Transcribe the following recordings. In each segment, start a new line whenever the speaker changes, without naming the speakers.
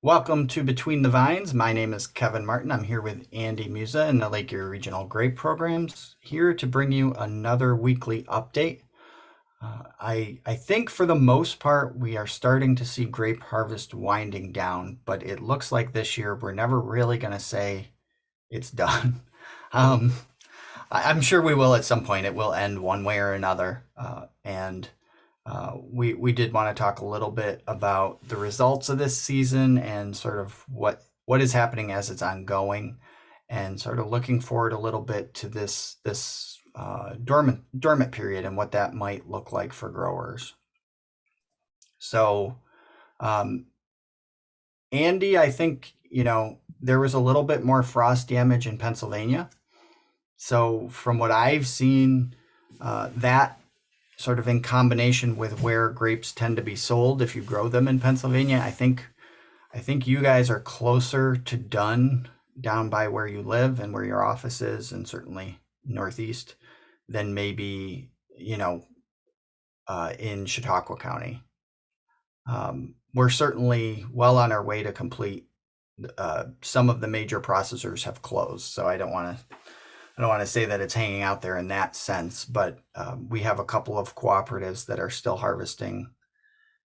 Welcome to Between the Vines. My name is Kevin Martin. I'm here with Andy Musa in the Lake Erie Regional Grape Programs, here to bring you another weekly update. I think for the most part, we are starting to see grape harvest winding down, but it looks like this year we're never really going to say it's done. Um, I'm sure we will at some point. It will end one way or another. We did want to talk a little bit about the results of this season and sort of what is happening as it's ongoing, and sort of looking forward a little bit to this dormant period and what that might look like for growers. So, um, Andy, I think there was a little bit more frost damage in Pennsylvania. So, from what I've seen, that sort of in combination with where grapes tend to be sold if you grow them in Pennsylvania, I think you guys are closer to done down by where you live and where your office is, and certainly Northeast, than maybe in Chautauqua County. We're certainly well on our way to complete. Some of the major processors have closed, so I don't want to say that it's hanging out there in that sense, but we have a couple of cooperatives that are still harvesting.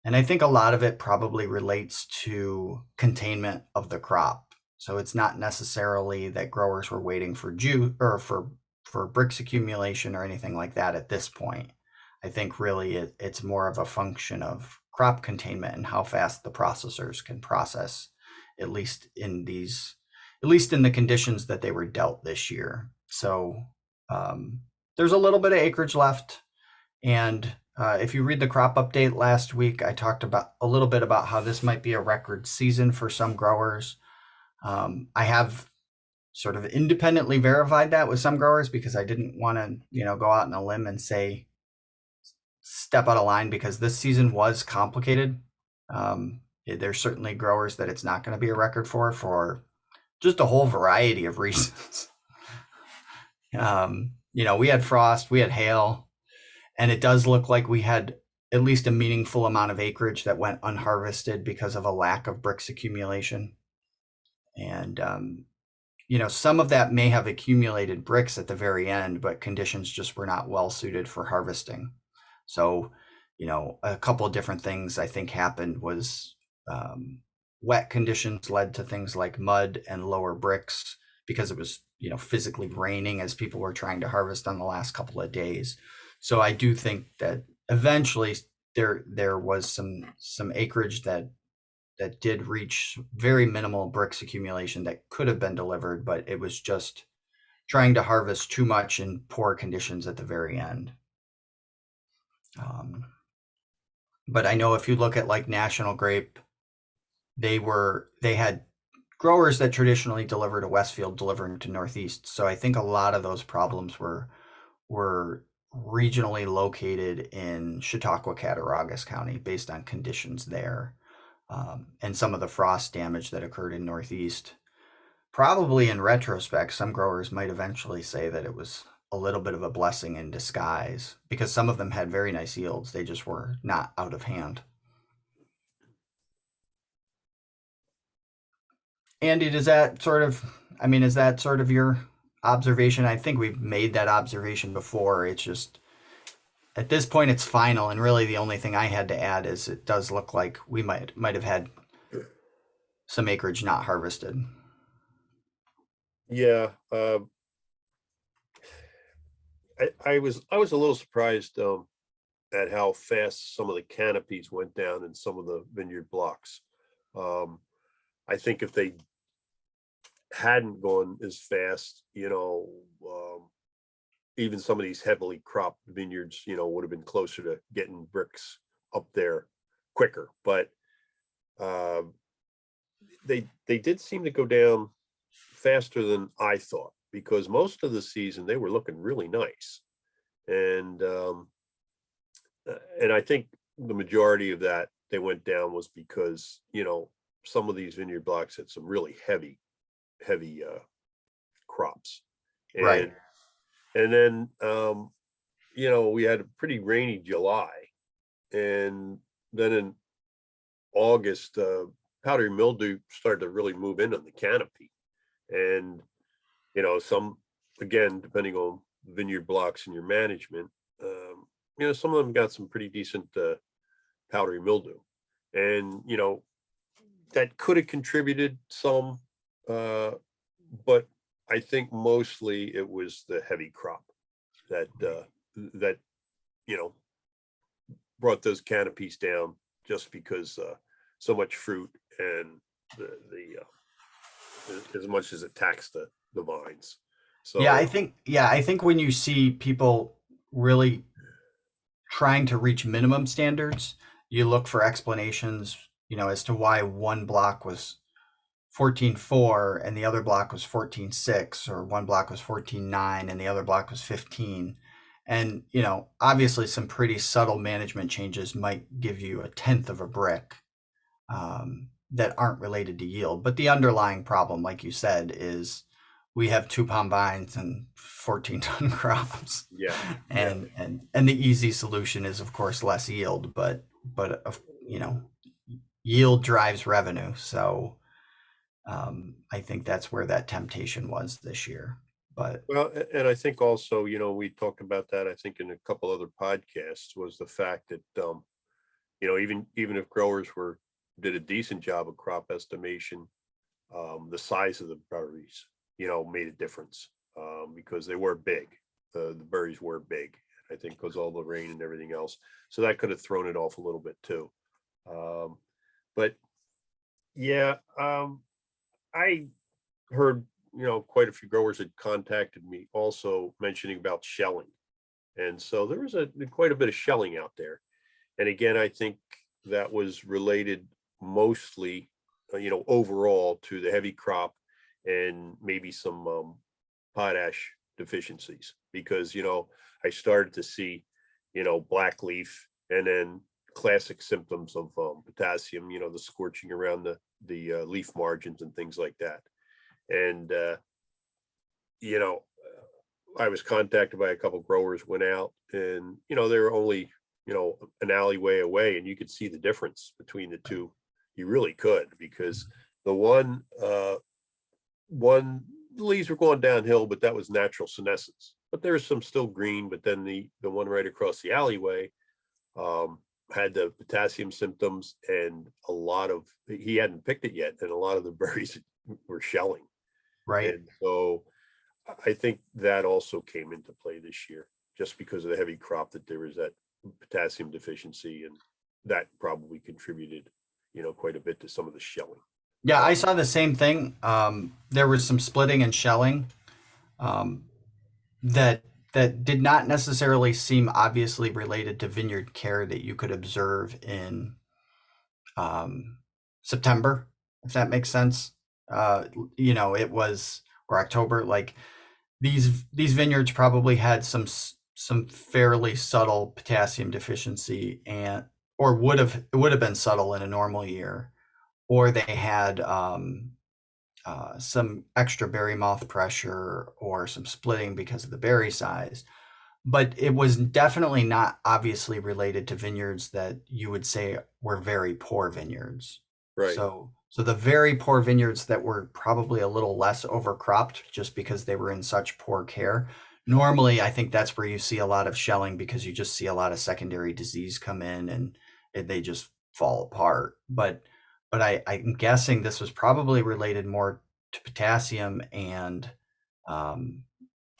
And I think a lot of it probably relates to containment of the crop. So it's not necessarily that growers were waiting for for Brix accumulation or anything like that at this point. I think really it's more of a function of crop containment and how fast the processors can process, at least in these, at least in the conditions that they were dealt this year. So um, there's a little bit of acreage left, and if you read the crop update last week, I talked about a little bit about how this might be a record season for some growers. I have sort of independently verified that with some growers because I didn't want to, go out on a limb and say step out of line, because this season was complicated. There's certainly growers that it's not going to be a record for just a whole variety of reasons. We had frost, we had hail, and it does look like we had at least a meaningful amount of acreage that went unharvested because of a lack of Brix accumulation. And some of that may have accumulated Brix at the very end, but conditions just were not well suited for harvesting. So, a couple of different things I think happened was wet conditions led to things like mud and lower Brix because it was, physically raining as people were trying to harvest on the last couple of days. So I do think that eventually there was some acreage that did reach very minimal Brix accumulation that could have been delivered, but it was just trying to harvest too much in poor conditions at the very end. Um, but I know if you look at like National Grape, they had growers that traditionally deliver to Westfield delivering to Northeast. So I think a lot of those problems were regionally located in Chautauqua, Cattaraugus County based on conditions there. And some of the frost damage that occurred in Northeast. Probably in retrospect, some growers might eventually say that it was a little bit of a blessing in disguise because some of them had very nice yields. They just were not out of hand. Andy, is that sort of your observation? I think we've made that observation before. It's just at this point it's final, and really the only thing I had to add is it does look like we might have had some acreage not harvested.
Yeah, I was a little surprised at how fast some of the canopies went down in some of the vineyard blocks. Um, I think if they hadn't gone as fast, even some of these heavily cropped vineyards, would have been closer to getting Brix up there quicker. But uh, they did seem to go down faster than I thought, because most of the season they were looking really nice. And and I think the majority of that they went down was because, some of these vineyard blocks had some really heavy crops.
Right.
And then we had a pretty rainy July, and then in August powdery mildew started to really move in on the canopy. And, some, again, depending on vineyard blocks and your management, some of them got some pretty decent powdery mildew. And, that could have contributed some, but I think mostly it was the heavy crop that, that, you know, brought those canopies down just because so much fruit and as much as it taxed the vines.
Yeah,
So
I think when you see people really trying to reach minimum standards, you look for explanations, as to why one block was 14.4 and the other block was 14.6, or one block was 14.9 and the other block was 15. And, obviously some pretty subtle management changes might give you a tenth of a brick, that aren't related to yield. But the underlying problem, like you said, is we have 2-pound vines and 14-ton crops.
yeah,
And the easy solution is, of course, less yield, but you know, yield drives revenue. So I think that's where that temptation was this year. But
well, and I think also, we talked about that, I think in a couple other podcasts, was the fact that, even if growers did a decent job of crop estimation, the size of the berries, made a difference, because they were big. The berries were big, I think, because all the rain and everything else. So that could have thrown it off a little bit too. But yeah, I heard, quite a few growers had contacted me also mentioning about shelling. And so there was quite a bit of shelling out there. And again, I think that was related mostly, overall to the heavy crop and maybe some potash deficiencies, because, I started to see, black leaf and then classic symptoms of potassium, the scorching around the leaf margins and things like that. And, I was contacted by a couple growers, went out and, they were only, an alleyway away, and you could see the difference between the two. You really could, because the one leaves were going downhill, but that was natural senescence. But there's some still green, but then the one right across the alleyway had the potassium symptoms, and he hadn't picked it yet, and a lot of the berries were shelling.
right.
And so I think that also came into play this year, just because of the heavy crop, that there was that potassium deficiency, and that probably contributed, quite a bit to some of the shelling.
Yeah, I saw the same thing. There was some splitting and shelling, um, that did not necessarily seem obviously related to vineyard care that you could observe in um, September, if that makes sense. It was, or October. Like these vineyards probably had some fairly subtle potassium deficiency, and or it would have been subtle in a normal year, or they had some extra berry moth pressure or some splitting because of the berry size. But it was definitely not obviously related to vineyards that you would say were very poor vineyards.
Right.
So the very poor vineyards that were probably a little less overcropped just because they were in such poor care. Normally, I think that's where you see a lot of shelling, because you just see a lot of secondary disease come in, and they just fall apart. But I'm guessing this was probably related more to potassium and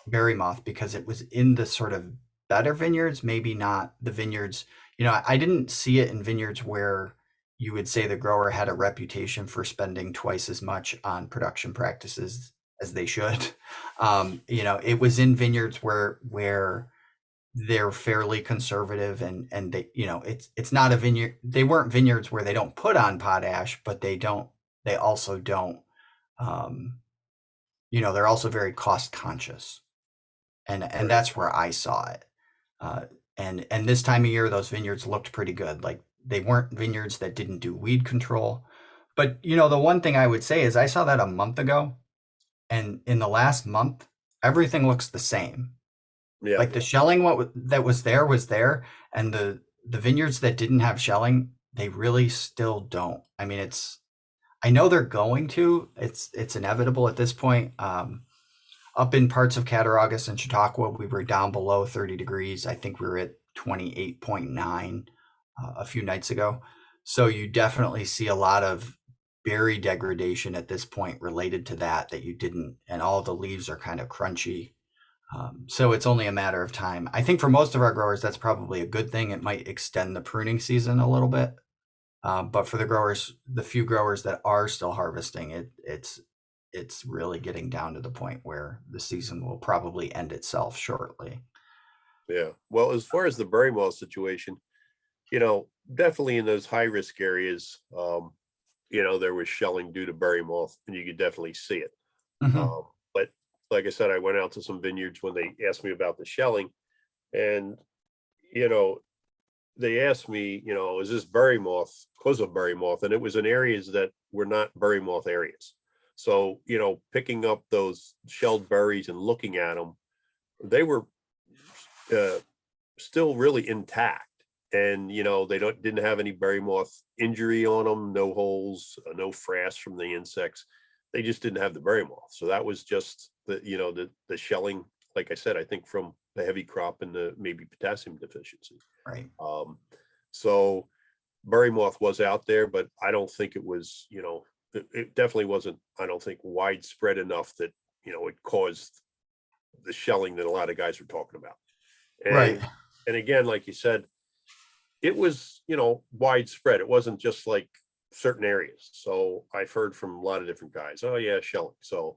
berry moth, because it was in the sort of better vineyards, maybe not the vineyards. I didn't see it in vineyards where you would say the grower had a reputation for spending twice as much on production practices as they should. It was in vineyards where they're fairly conservative, and they, it's not a vineyard. They weren't vineyards where they don't put on potash, but they also don't, they're also very cost conscious. And
Right.
that's where I saw it. And this time of year, those vineyards looked pretty good. Like they weren't vineyards that didn't do weed control. But the one thing I would say is I saw that a month ago, and in the last month, everything looks the same.
Yeah.
Like the shelling, that was there, and the vineyards that didn't have shelling, they really still don't. I mean, I know they're going to. It's inevitable at this point. Up in parts of Cattaraugus and Chautauqua, we were down below 30 degrees. I think we were at 28.9 a few nights ago. So you definitely see a lot of berry degradation at this point related to that you didn't, and all the leaves are kind of crunchy. So it's only a matter of time. I think for most of our growers, that's probably a good thing. It might extend the pruning season a little bit. But for the growers, the few growers that are still harvesting, it's really getting down to the point where the season will probably end itself shortly.
Yeah. Well, as far as the berry moth situation, definitely in those high risk areas, there was shelling due to berry moth, and you could definitely see it.
Mhm.
But like I said, I went out to some vineyards when they asked me about the shelling, and you know, they asked me, is this berry moth because of berry moth? And it was in areas that were not berry moth areas. So, picking up those shelled berries and looking at them, they were uh, still really intact. And, they didn't have any berry moth injury on them, no holes, no frass from the insects. They just didn't have the berry moth. So that was just the shelling, like I said, I think from the heavy crop and the maybe potassium deficiency.
Right.
So berry moth was out there, but I don't think it was, it definitely wasn't, I don't think, widespread enough that, it caused the shelling that a lot of guys were talking about.
Right.
And again, like you said, it was, widespread. It wasn't just like certain areas. So I've heard from a lot of different guys, oh yeah, shelling. So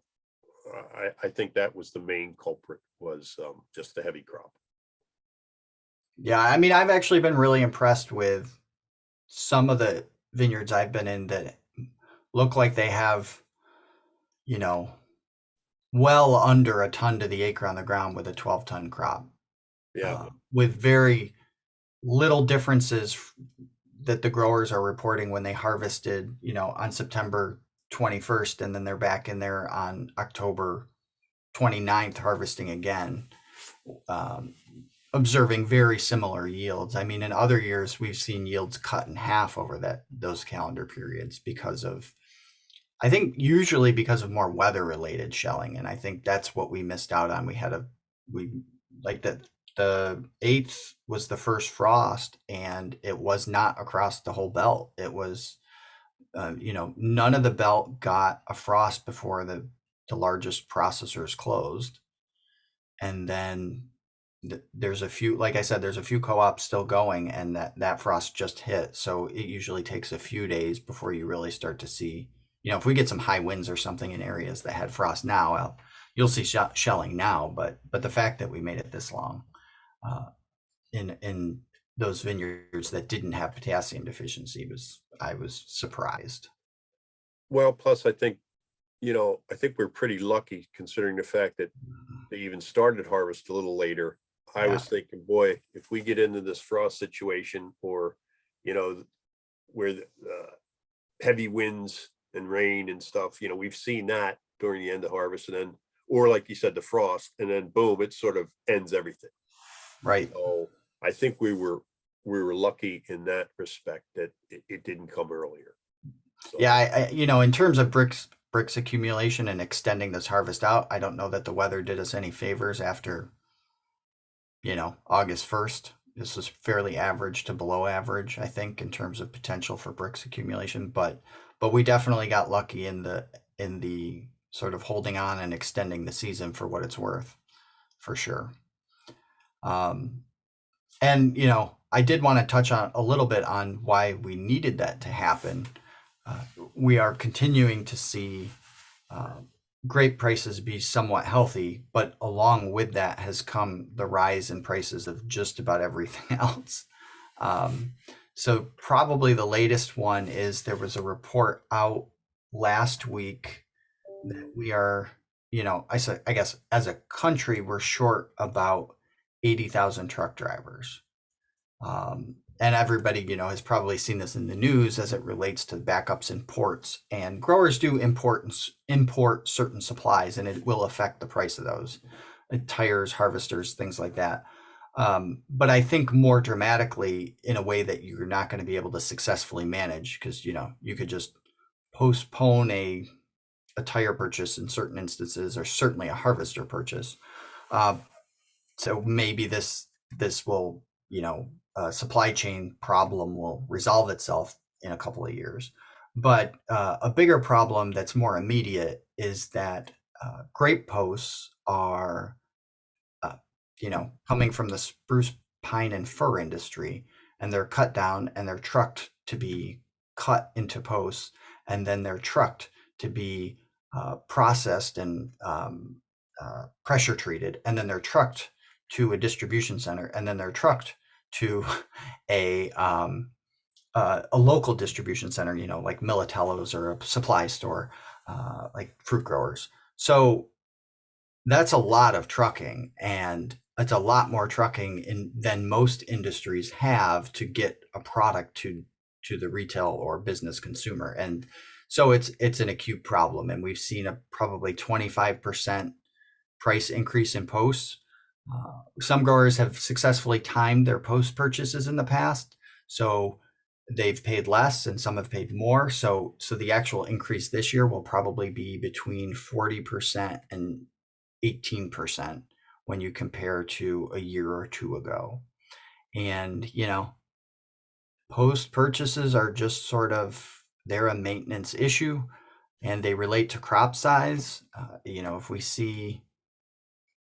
I think that was the main culprit, was just the heavy crop.
Yeah, I mean, I've actually been really impressed with some of the vineyards I've been in that look like they have, you know, well under a ton to the acre on the ground with a 12-ton crop.
Yeah.
With very little differences that the growers are reporting when they harvested, on September 21st, and then they're back in there on October 29th harvesting again, observing very similar yields. I mean, in other years, we've seen yields cut in half over those calendar periods because of, I think, usually because of more weather related shelling. And I think that's what we missed out on. We like that the 8th was the first frost, and it was not across the whole belt. It was, none of the belt got a frost before the largest processors closed. And then there's a few, like I said, there's a few co-ops still going, and that frost just hit. So it usually takes a few days before you really start to see, if we get some high winds or something in areas that had frost now, you'll see shelling now. But the fact that we made it this long in those vineyards that didn't have potassium deficiency I was surprised.
Well, plus I think we're pretty lucky considering the fact that they even started harvest a little later. I
Yeah.
was thinking, boy, if we get into this frost situation, or, where the heavy winds and rain and stuff, we've seen that during the end of harvest, and then, or like you said, the frost, and then boom, it sort of ends everything.
Right.
So I think we were lucky in that respect that it didn't come earlier. So,
Yeah, in terms of bricks accumulation and extending this harvest out, I don't know that the weather did us any favors after, August 1st. This was fairly average to below average, I think, in terms of potential for bricks accumulation, but we definitely got lucky in the sort of holding on and extending the season for what it's worth, for sure. And I did want to touch on a little bit on why we needed that to happen. We are continuing to see grape prices be somewhat healthy, but along with that has come the rise in prices of just about everything else. So probably the latest one is there was a report out last week that we are, I guess as a country, we're short about 80,000 truck drivers. And everybody, has probably seen this in the news as it relates to backups in ports. And growers do import certain supplies, and it will affect the price of those tires, harvesters, things like that. But I think more dramatically in a way that you're not going to be able to successfully manage, because you could just postpone a tire purchase in certain instances, or certainly a harvester purchase. Uh, so maybe this will, supply chain problem will resolve itself in a couple of years. But a bigger problem that's more immediate is that grape posts are, uh, coming from the spruce, pine, and fir industry, and they're cut down and they're trucked to be cut into posts, and then they're trucked to be processed and pressure treated, and then they're trucked to a distribution center, and then they're trucked to a a local distribution center, like Militello's or a supply store, like fruit growers. So that's a lot of trucking, and it's a lot more trucking than most industries have to get a product to the retail or business consumer. And so it's an acute problem, and we've seen a probably 25% price increase in posts. Some growers have successfully timed their post purchases in the past, so they've paid less, and some have paid more. So the actual increase this year will probably be between 40% and 18% when you compare to a year or two ago. And, post purchases are just sort of, they're a maintenance issue, and they relate to crop size. If we see,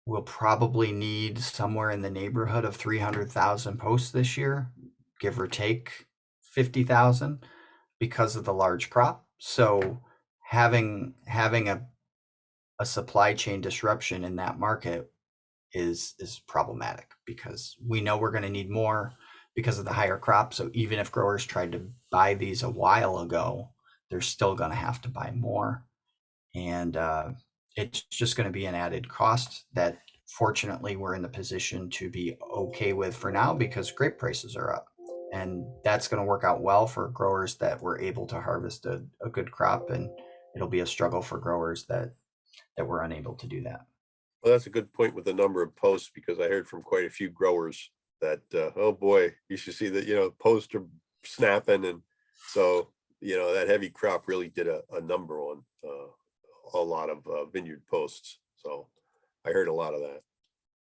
we'll probably need somewhere in the neighborhood of 300,000 posts this year, give or take 50,000, because of the large crop. So having a supply chain disruption in that market is problematic, because we know we're going to need more because of the higher crop. So even if growers tried to buy these a while ago, they're still going to have to buy more, and it's just going to be an added cost that fortunately we're in the position to be okay with for now, because grape prices are up, and that's going to work out well for growers that were able to harvest a good crop, and it'll be a struggle for growers that were unable to do that.
Well, that's a good point with the number of posts, because I heard from quite a few growers that, oh boy, you should see that, posts are snapping. And so, that heavy crop really did a number on a lot of vineyard posts. So I heard a lot of that.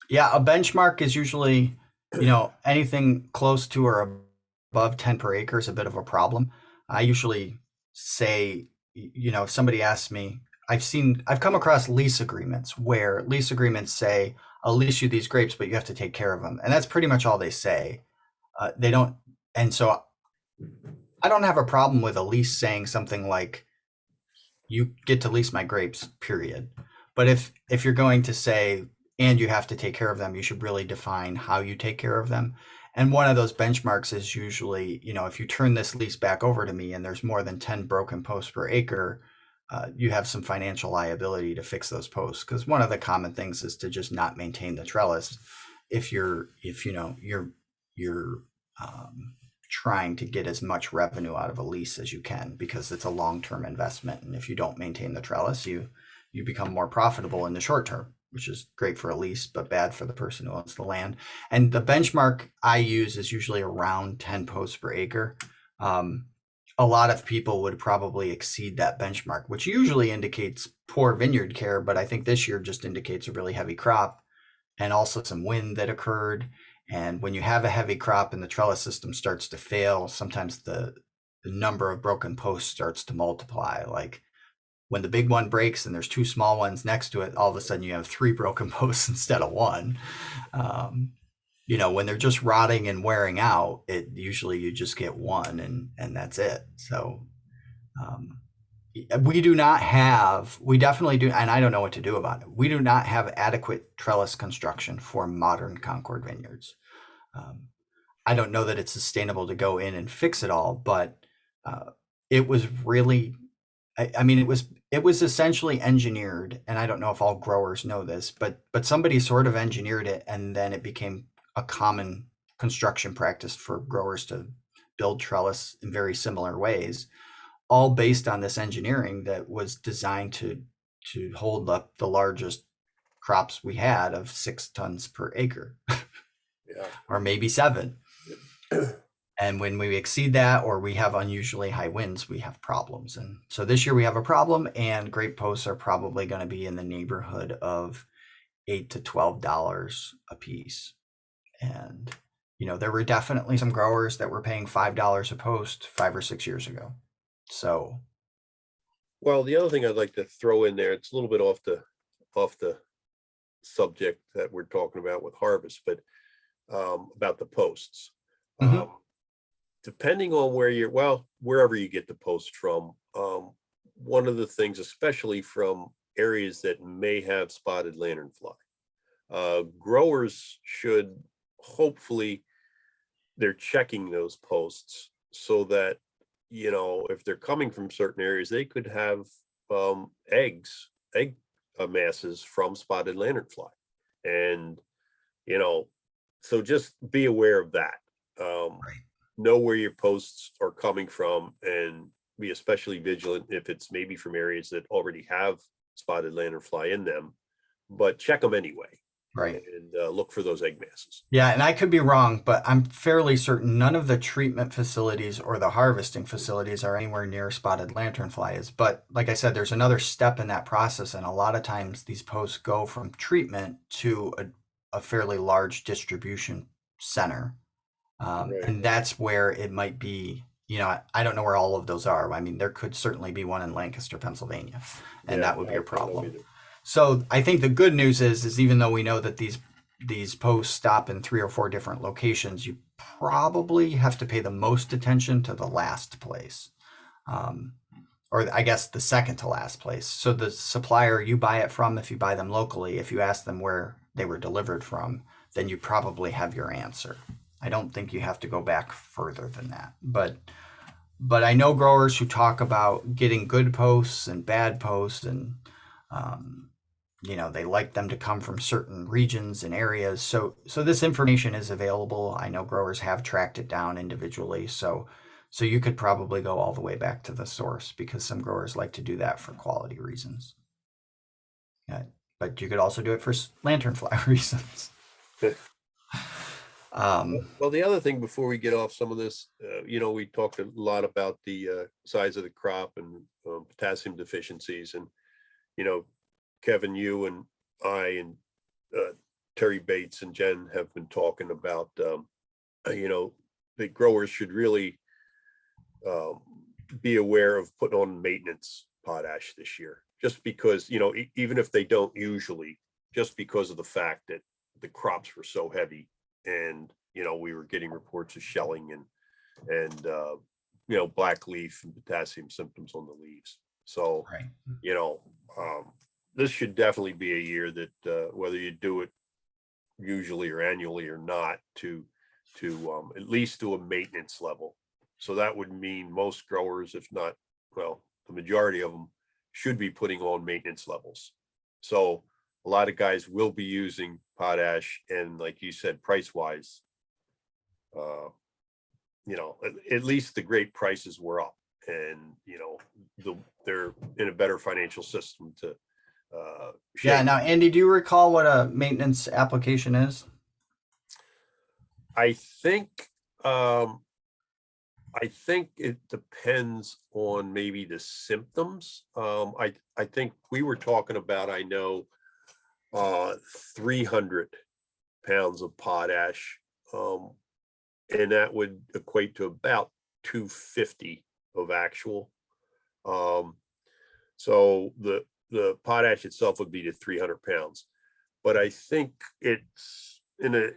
Yeah, a benchmark is usually, anything close to or above 10 per acre is a bit of a problem. I usually say, if somebody asks me, I've come across lease agreements where lease agreements say, I'll lease you these grapes, but you have to take care of them. And that's pretty much all they say. They don't, and so I don't have a problem with a lease saying something like, you get to lease my grapes, period. But if you're going to say, and you have to take care of them, you should really define how you take care of them. And one of those benchmarks is usually, if you turn this lease back over to me and there's more than 10 broken posts per acre, you have some financial liability to fix those posts. Because one of the common things is to just not maintain the trellis if you're trying to get as much revenue out of a lease as you can, because it's a long-term investment. And if you don't maintain the trellis, you become more profitable in the short term, which is great for a lease, but bad for the person who owns the land. And the benchmark I use is usually around 10 posts per acre. A lot of people would probably exceed that benchmark, which usually indicates poor vineyard care, but I think this year just indicates a really heavy crop, and also some wind that occurred. And when you have a heavy crop and the trellis system starts to fail, sometimes the number of broken posts starts to multiply. Like when the big one breaks and there's two small ones next to it, all of a sudden you have 3 broken posts instead of 1. When they're just rotting and wearing out, it usually you just get 1, and that's it. So we definitely do, and I don't know what to do about it. We do not have adequate trellis construction for modern Concord vineyards. I don't know that it's sustainable to go in and fix it all, but it was really, I mean, it was essentially engineered, and I don't know if all growers know this, but somebody sort of engineered it, and then it became a common construction practice for growers to build trellis in very similar ways, all based on this engineering that was designed to hold up the largest crops we had of 6 tons per acre.
Yeah.
Or maybe 7. And when we exceed that or we have unusually high winds, we have problems. And so this year we have a problem, and grape posts are probably going to be in the neighborhood of $8 to $12 a piece. And, there were definitely some growers that were paying $5 a post 5 or 6 years ago. So,
Well, the other thing I'd like to throw in there, it's a little bit off the subject that we're talking about with harvest, but about the posts.
mhm,
Depending on wherever you get the post from, one of the things, especially from areas that may have spotted lanternfly, growers should hopefully they're checking those posts so that if they're coming from certain areas, they could have egg masses from spotted lanternfly, and you know, so just be aware of that.
right.
Know where your posts are coming from, and be especially vigilant if it's maybe from areas that already have spotted lanternfly in them, but check them anyway
Right.
and look for those egg masses.
Yeah, and I could be wrong, but I'm fairly certain none of the treatment facilities or the harvesting facilities are anywhere near spotted lanternflies. But like I said, there's another step in that process, and a lot of times these posts go from treatment to a fairly large distribution center.
Right.
And that's where it might be, I don't know where all of those are. I mean, there could certainly be one in Lancaster, Pennsylvania, and
Yeah,
that would be
I
a
don't know
problem.
either.
So I think the good news is even though we know that these posts stop in 3 or 4 different locations, you probably have to pay the most attention to the last place, um, or I guess the second to last place. So the supplier you buy it from, if you buy them locally, if you ask them where they were delivered from, then you probably have your answer. I don't think you have to go back further than that, but I know growers who talk about getting good posts and bad posts, and um, they like them to come from certain regions and areas. So this information is available. I know growers have tracked it down individually. So you could probably go all the way back to the source, because some growers like to do that for quality reasons. But you could also do it for lanternfly reasons. Um,
Well, the other thing before we get off some of this, we talked a lot about the size of the crop and potassium deficiencies, and you know, Kevin, you and I and Terry Bates and Jen have been talking about, the growers should really um, be aware of putting on maintenance potash this year, just because, even if they don't usually, just because of the fact that the crops were so heavy, and, we were getting reports of shelling and black leaf and potassium symptoms on the leaves. So,
right.
you know, this should definitely be a year that whether you do it usually or annually or not, to at least do a maintenance level. So that would mean most growers, if not, well, the majority of them should be putting on maintenance levels. So a lot of guys will be using potash, and like you said, price wise, uh, at least the grape prices were up, and they're in a better financial system to
Yeah.
shape.
Now, Andy, do you recall what a maintenance application is?
I think um I think it depends on maybe the symptoms. I think we were talking about, I know, 300 pounds of potash, um, and that would equate to about 250 of actual. Um, so the potash itself would be to 300 pounds, but I think it's in a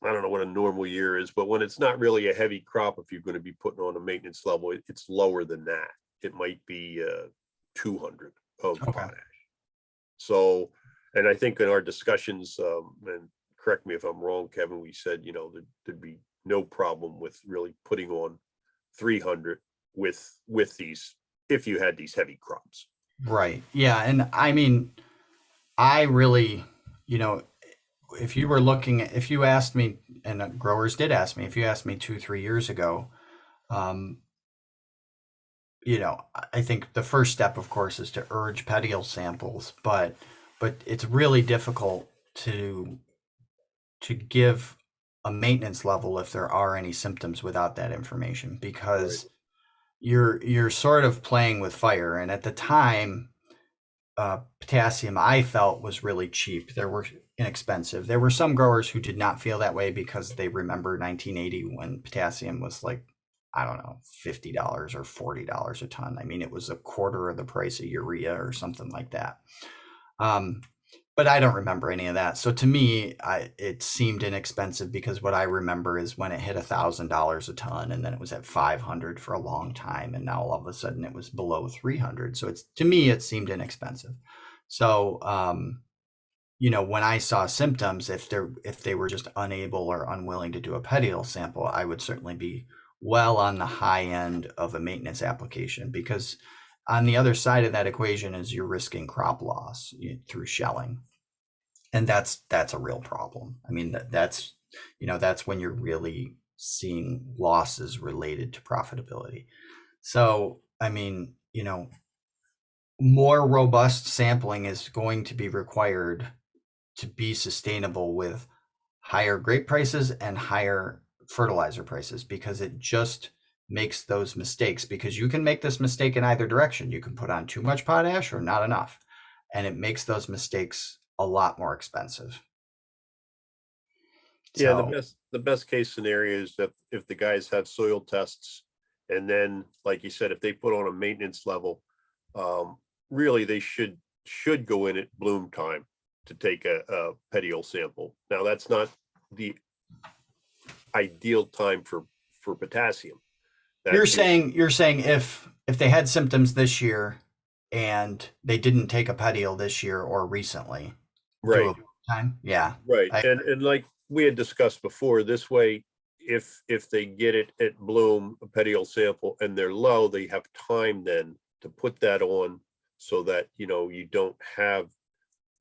I don't know what a normal year is, but when it's not really a heavy crop, if you're going to be putting on a maintenance level, it's lower than that. It might be 200 of
Okay.
potash. So, and I think in our discussions, and correct me if I'm wrong, Kevin, we said, there'd be no problem with really putting on 300 with these, if you had these heavy crops.
Right. Yeah. And I mean, I really, you know, if you asked me, and growers did ask me, if you asked me 2, 3 years ago, um, I think the first step, of course, is to urge petiole samples, but it's really difficult to give a maintenance level if there are any symptoms without that information,
Right.
because you're sort of playing with fire. And at the time, potassium I felt was really cheap. There were inexpensive. There were some growers who did not feel that way because they remember 1980 when potassium was like, I don't know, $50 or $40 a ton. I mean, it was a quarter of the price of urea or something like that. Um, but I don't remember any of that. So to me, it seemed inexpensive because what I remember is when it hit $1,000 a ton, and then it was at 500 for a long time, and now all of a sudden it was below 300. So it's, to me, it seemed inexpensive. So when I saw symptoms, if they were just unable or unwilling to do a petiole sample, I would certainly be well on the high end of a maintenance application, because on the other side of that equation is you're risking crop loss through shelling, and that's a real problem. I mean, that's when you're really seeing losses related to profitability. So I mean, more robust sampling is going to be required to be sustainable with higher grape prices and higher fertilizer prices, because it just makes those mistakes, because you can make this mistake in either direction. You can put on too much potash or not enough, and it makes those mistakes a lot more expensive.
Yeah,
So
the best case scenario is that if the guys have soil tests, and then, like you said, if they put on a maintenance level, um, really they should go in at bloom time to take a petiole sample. Now, that's not the ideal time for potassium.
you're
That's
saying you're saying if they had symptoms this year and they didn't take a petiole this year or recently, do
right.
a time? Yeah.
Right.
I
And like we had discussed before, this way, if they get it at bloom, a petiole sample, and they're low, they have time then to put that on, so that, you don't have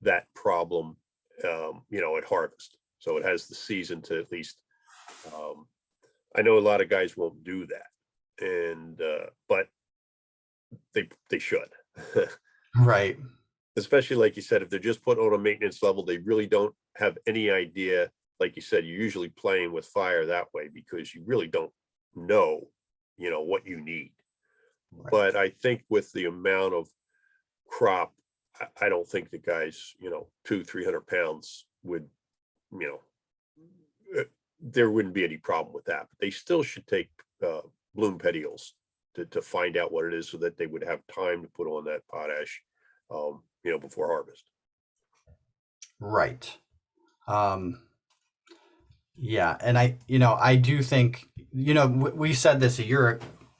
that problem, at harvest. So it has the season to at least, um, I know a lot of guys won't do that, and, but they should.
right.
Especially like you said, if they're just put on a maintenance level, they really don't have any idea. Like you said, you're usually playing with fire that way, because you really don't know, what you need.
Right.
But I think with the amount of crop, I don't think the guys, 200-300 pounds would, you there wouldn't be any problem with that. But they still should take bloom petioles to find out what it is, so that they would have time to put on that potash, before harvest.
Right. Um, yeah, and I do think, we said this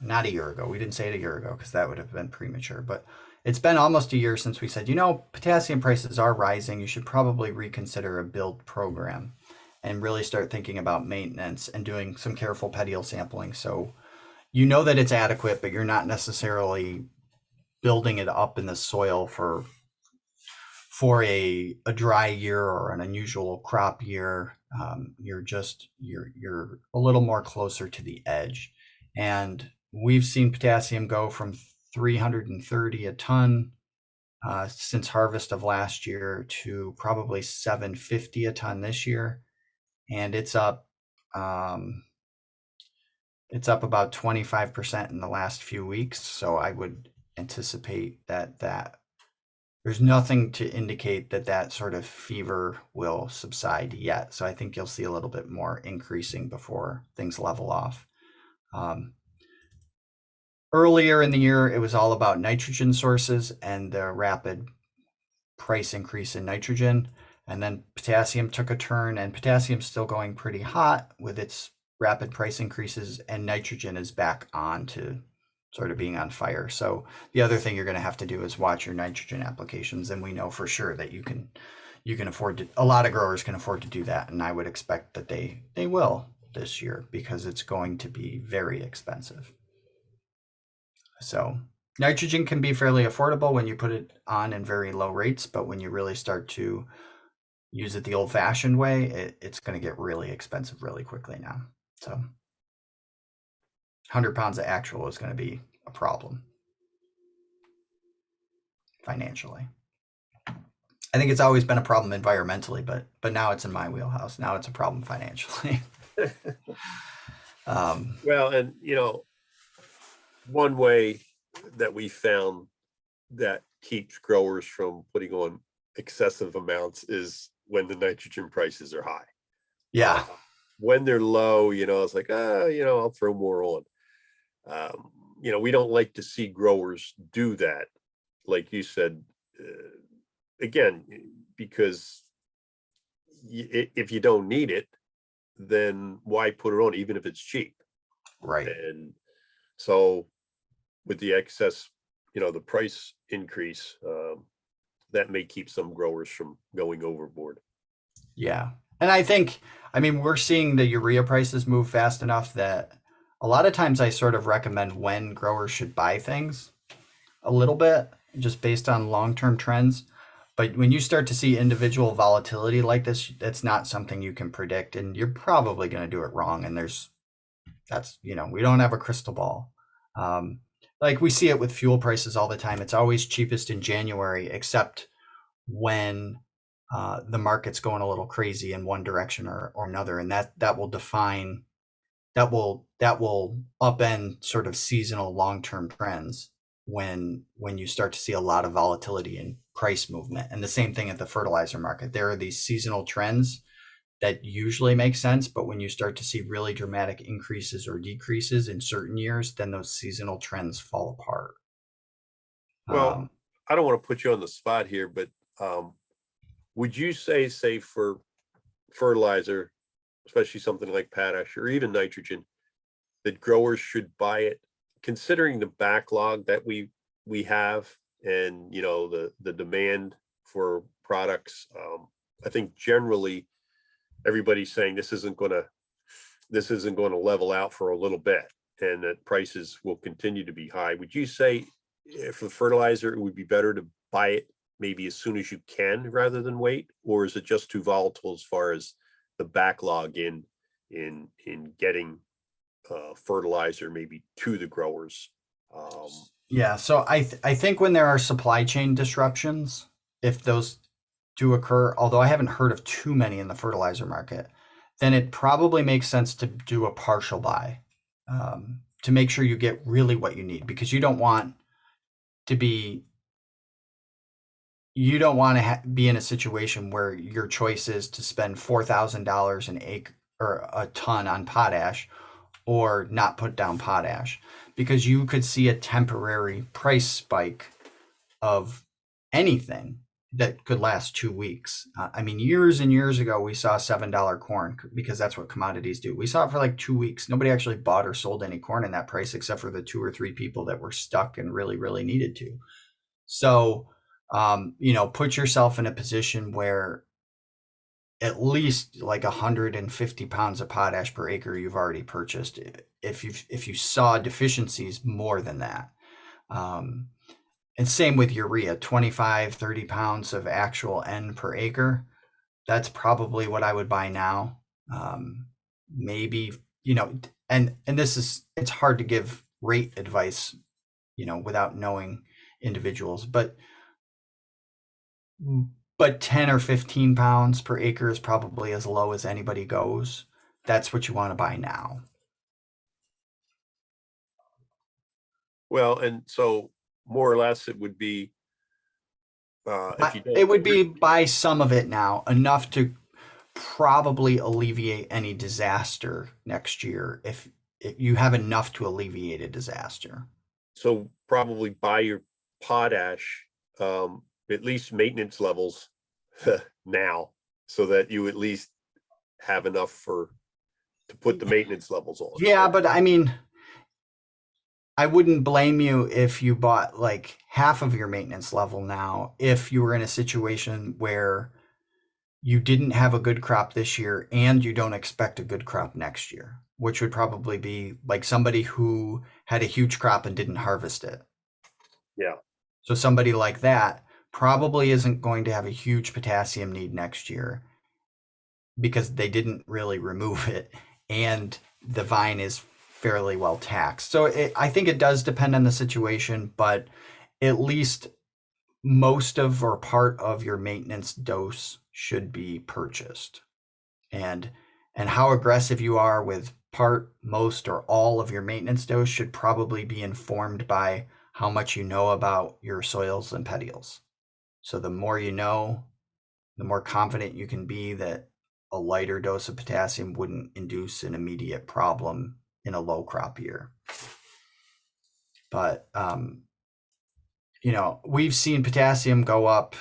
not a year ago. We didn't say it a year ago because that would have been premature, but it's been almost a year since we said, potassium prices are rising. You should probably reconsider a build program and really start thinking about maintenance and doing some careful petiole sampling. So you know that it's adequate, but you're not necessarily building it up in the soil for a dry year or an unusual crop year. You're a little more closer to the edge, and we've seen potassium go from 330 a ton since harvest of last year to probably 750 a ton this year, and it's up. Um, it's up about 25% in the last few weeks. So I would anticipate that there's nothing to indicate that sort of fever will subside yet. So I think you'll see a little bit more increasing before things level off. Um, Earlier in the year, it was all about nitrogen sources and the rapid price increase in nitrogen. And then potassium took a turn, and potassium's still going pretty hot with its rapid price increases, and nitrogen is back on to sort of being on fire. So the other thing you're going to have to do is watch your nitrogen applications, and we know for sure that you can afford to. A lot of growers can afford to do that, and I would expect that they will this year, because it's going to be very expensive. So nitrogen can be fairly affordable when you put it on in very low rates, but when you really start to use it the old fashioned way, it's going to get really expensive really quickly now. So 100 pounds of actual is going to be a problem financially. I think it's always been a problem environmentally, but now it's in my wheelhouse. Now it's a problem financially. um,
Well, and one way that we found that keeps growers from putting on excessive amounts is when the nitrogen prices are high.
yeah,
When they're low, it's like, I'll throw more on. We don't like to see growers do that. Like you said, again, because if you don't need it, then why put it on, even if it's cheap?
right.
And so with the excess, the price increase, that may keep some growers from going overboard.
Yeah. And I mean, we're seeing the urea prices move fast enough that a lot of times I sort of recommend when growers should buy things a little bit, just based on long term trends. But when you start to see individual volatility like this, that's not something you can predict. And you're probably going to do it wrong. And we don't have a crystal ball. Um, like we see it with fuel prices all the time. It's always cheapest in January, except when the market's going a little crazy in one direction or another, and that will define that will upend sort of seasonal long-term trends when you start to see a lot of volatility in price movement. And the same thing at the fertilizer market. There are these seasonal trends that usually make sense, but when you start to see really dramatic increases or decreases in certain years, then those seasonal trends fall apart.
Well,
Um,
I don't want to put you on the spot here, but would you say for fertilizer, especially something like potash or even nitrogen, that growers should buy it, considering the backlog that we have, and the demand for products? I think generally everybody's saying this isn't going to level out for a little bit, and that prices will continue to be high. Would you say for fertilizer it would be better to buy it maybe as soon as you can rather than wait, or is it just too volatile as far as the backlog in getting fertilizer maybe to the growers? Um,
Yeah, so I think when there are supply chain disruptions, if those do occur, although I haven't heard of too many in the fertilizer market, then it probably makes sense to do a partial buy, to make sure you get really what you need, because to be you don't want to be in a situation where your choice is to spend $4,000 an acre or a ton on potash or not put down potash, because you could see a temporary price spike of anything that could last 2 weeks. I mean, years and years ago, we saw $7 corn because that's what commodities do. We saw it for like 2 weeks. Nobody actually bought or sold any corn in that price except for the two or three people that were stuck and really, really needed to. So, put yourself in a position where at least like 150 pounds of potash per acre you've already purchased. If you saw deficiencies more than that, um, and same with urea, 25, 30 pounds of actual N per acre. That's probably what I would buy now. Maybe, and it's hard to give rate advice, without knowing individuals, but 10 or 15 pounds per acre is probably as low as anybody goes. That's what you want to buy now.
well, and so more or less it would be, if you
It
don't
would be buy some of it now, enough to probably alleviate any disaster next year, if you have enough to alleviate a disaster.
so probably buy your potash, at least maintenance levels now, so that you at least have enough to put the maintenance levels on.
Yeah, but I mean, I wouldn't blame you if you bought like half of your maintenance level now, if you were in a situation where you didn't have a good crop this year and you don't expect a good crop next year, which would probably be like somebody who had a huge crop and didn't harvest it.
Yeah.
So somebody like that probably isn't going to have a huge potassium need next year because they didn't really remove it and the vine is fairly well taxed. So I think it does depend on the situation, but at least most of or part of your maintenance dose should be purchased. And how aggressive you are with part, most, or all of your maintenance dose should probably be informed by how much you know about your soils and petioles. So the more you know, the more confident you can be that a lighter dose of potassium wouldn't induce an immediate problem in a low crop year. But we've seen potassium go up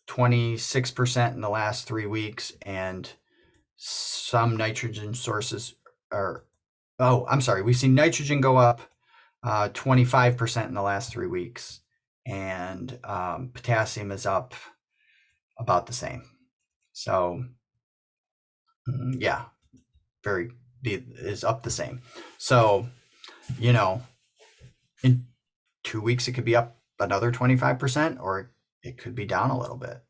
26% in the last 3 weeks, and some nitrogen sources we've seen nitrogen go up 25% in the last 3 weeks, and potassium is up about the same. So yeah, is up the same. So, in 2 weeks, it could be up another 25%, or it could be down a little bit.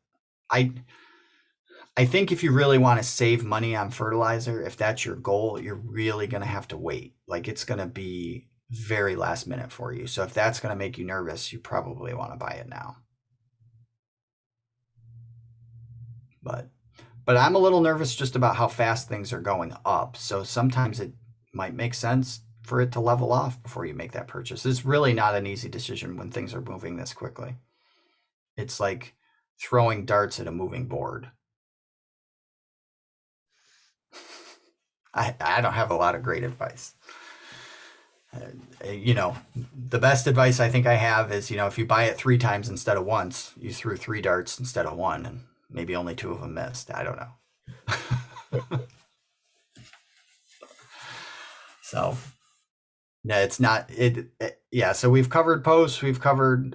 I think if you really want to save money on fertilizer, if that's your goal, you're really going to have to wait. Like, it's going to be very last minute for you. So if that's going to make you nervous, you probably want to buy it now. But I'm a little nervous just about how fast things are going up. So sometimes it might make sense for it to level off before you make that purchase. It's really not an easy decision when things are moving this quickly. It's like throwing darts at a moving board. I don't have a lot of great advice. The best advice I think I have is, if you buy it 3 times instead of once, you threw 3 darts instead of 1, and maybe only 2 of them missed. I don't know. So, no, it's not it. Yeah. So we've covered posts. We've covered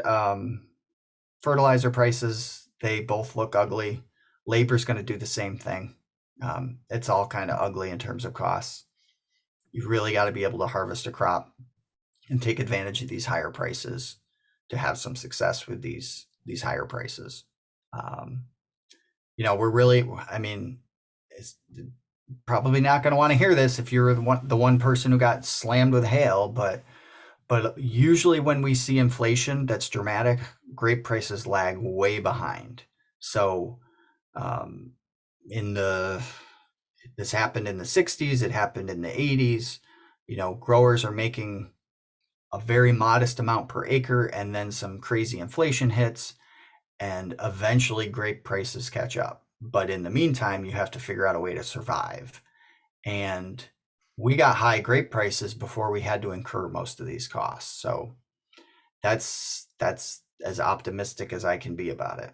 fertilizer prices. They both look ugly. Labor's going to do the same thing. It's all kind of ugly in terms of costs. You've really got to be able to harvest a crop and take advantage of these higher prices to have some success with these higher prices. We're really, it's probably not going to want to hear this if you're the one person who got slammed with hail, but usually when we see inflation that's dramatic, grape prices lag way behind. So this happened in the 60s, it happened in the 80s. Growers are making a very modest amount per acre, and then some crazy inflation hits, and eventually grape prices catch up. But in the meantime, you have to figure out a way to survive. And we got high grape prices before we had to incur most of these costs. So that's as optimistic as I can be about it.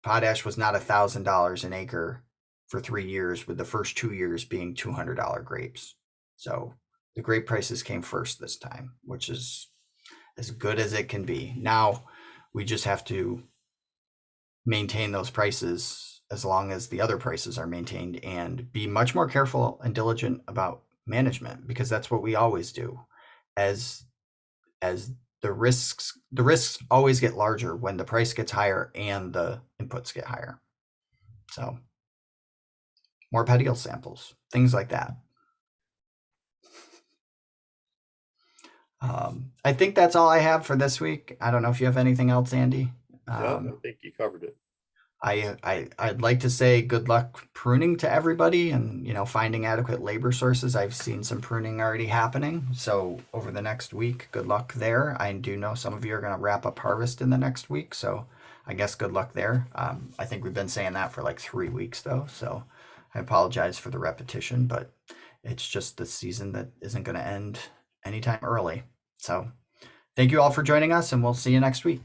Potash was not $1,000 an acre for 3 years, with the first 2 years being $200 grapes. So the grape prices came first this time, which is as good as it can be. Now we just have to maintain those prices as long as the other prices are maintained, and be much more careful and diligent about management, because that's what we always do. As the risks always get larger when the price gets higher and the inputs get higher. So more petiole samples, things like that. I think that's all I have for this week. I don't know if you have anything else, Andy.
No, I think you covered it.
I'd like to say good luck pruning to everybody, and finding adequate labor sources. I've seen some pruning already happening, so over the next week, good luck there. I do know some of you are going to wrap up harvest in the next week, so I guess good luck there. I think we've been saying that for like 3 weeks though, so I apologize for the repetition, but it's just the season that isn't going to end anytime early. So thank you all for joining us, and we'll see you next week.